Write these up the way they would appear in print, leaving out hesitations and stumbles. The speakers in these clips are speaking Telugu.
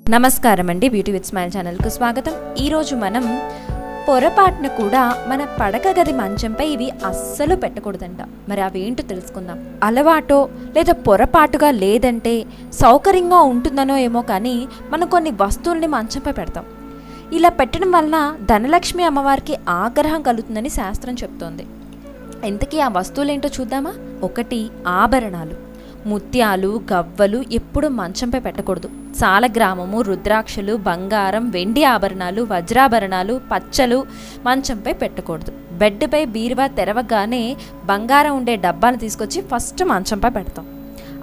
నమస్కారం అండి, బ్యూటీ విత్ స్మైల్ ఛానల్కు స్వాగతం. ఈరోజు మనం పొరపాటున కూడా మన పడక గది మంచంపై ఇవి అస్సలు పెట్టకూడదంట. మరి అవేంటో తెలుసుకుందాం. అలవాటో లేదా పొరపాటుగా లేదంటే సౌకర్యంగా ఉంటుందనో ఏమో కానీ మనం కొన్ని వస్తువుల్ని మంచంపై పెడతాం. ఇలా పెట్టడం వలన ధనలక్ష్మి అమ్మవారికి ఆగ్రహం కలుగుతుందని శాస్త్రం చెప్తోంది. ఇంతకీ ఆ వస్తువులు ఏంటో చూద్దామా. ఒకటి, ఆభరణాలు. ముత్యాలు, గవ్వలు ఎప్పుడు మంచంపై పెట్టకూడదు. సాలగ్రామము, రుద్రాక్షలు, బంగారం, వెండి ఆభరణాలు, వజ్రాభరణాలు, పచ్చలు మంచంపై పెట్టకూడదు. బెడ్పై బీరువా తెరవగానే బంగారం ఉండే డబ్బాను తీసుకొచ్చి ఫస్ట్ మంచంపై పెడతాం.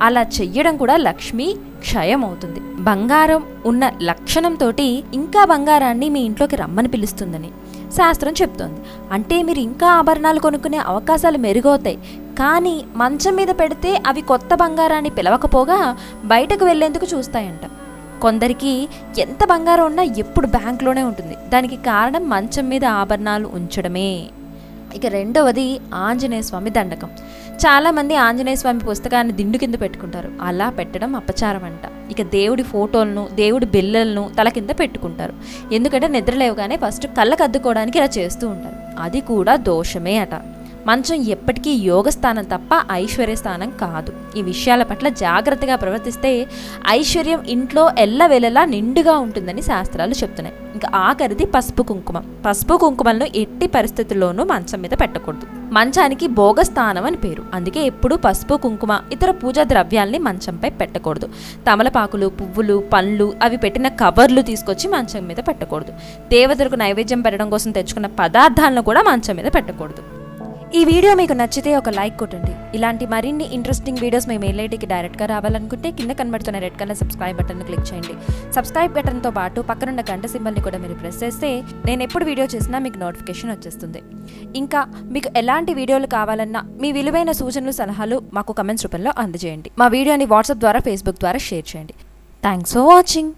అలా చెయ్యడం కూడా లక్ష్మీ క్షయం అవుతుంది. బంగారం ఉన్న లక్షణంతో ఇంకా బంగారాన్ని మీ ఇంట్లోకి రమ్మని పిలుస్తుందని శాస్త్రం చెప్తోంది. అంటే మీరు ఇంకా ఆభరణాలు కొనుక్కునే అవకాశాలు మెరుగవుతాయి. కానీ మంచం మీద పెడితే అవి కొత్త బంగారాన్ని పిలవకపోగా బయటకు వెళ్లేందుకు చూస్తాయంట. కొందరికి ఎంత బంగారం ఉన్నా ఎప్పుడు బ్యాంకులోనే ఉంటుంది. దానికి కారణం మంచం మీద ఆభరణాలు ఉంచడమే. ఇక రెండవది, ఆంజనేయ స్వామి దండకం. చాలామంది ఆంజనేయ స్వామి పుస్తకాన్ని దిండు కింద పెట్టుకుంటారు. అలా పెట్టడం అపచారం అంట. ఇక దేవుడి ఫోటోలను, దేవుడి బిళ్ళలను తల కింద పెట్టుకుంటారు. ఎందుకంటే నిద్రలేవగానే ఫస్ట్ కళ్ళకు అద్దుకోవడానికి ఇలా చేస్తూ ఉంటారు. అది కూడా దోషమే అట. మంచం ఎప్పటికీ యోగ స్థానం తప్ప ఐశ్వర్య స్థానం కాదు. ఈ విషయాల పట్ల జాగ్రత్తగా ప్రవర్తిస్తే ఐశ్వర్యం ఇంట్లో ఎల్లవేళలా నిండుగా ఉంటుందని శాస్త్రాలు చెప్తున్నాయి. ఇంకా ఆఖరిది పసుపు కుంకుమ. పసుపు కుంకుమలను ఎట్టి పరిస్థితుల్లోనూ మంచం మీద పెట్టకూడదు. మంచానికి భోగస్థానం అని పేరు. అందుకే ఎప్పుడూ పసుపు కుంకుమ, ఇతర పూజా ద్రవ్యాల్ని మంచంపై పెట్టకూడదు. తమలపాకులు, పువ్వులు, పండ్లు అవి పెట్టిన కవర్లు తీసుకొచ్చి మంచం మీద పెట్టకూడదు. దేవతలకు నైవేద్యం పెట్టడం కోసం తెచ్చుకున్న పదార్థాలను కూడా మంచం మీద పెట్టకూడదు. ఈ వీడియో మీకు నచ్చితే ఒక లైక్ కొట్టండి. ఇలాంటి మరిన్ని ఇంట్రెస్టింగ్ వీడియోస్ మీ మెయిల్ ఐడికి డైరెక్ట్గా రావాలనుకుంటే కింద కనబడుతున్న red colour subscribe button click చేయండి. సబ్స్క్రైబ్ బటన్తో పాటు పక్కనున్న గంట సింబల్ని కూడా మీరు ప్రెస్ చేస్తే నేను ఎప్పుడు వీడియో చేసినా మీకు నోటిఫికేషన్ వచ్చేస్తుంది. ఇంకా మీకు ఎలాంటి వీడియోలు కావాలన్నా మీ విలువైన సూచనలు, సలహాలు మాకు కమెంట్స్ రూపంలో అందజేయండి. మా వీడియోని వాట్సాప్ ద్వారా, ఫేస్బుక్ ద్వారా షేర్ చేయండి. Thanks for watching.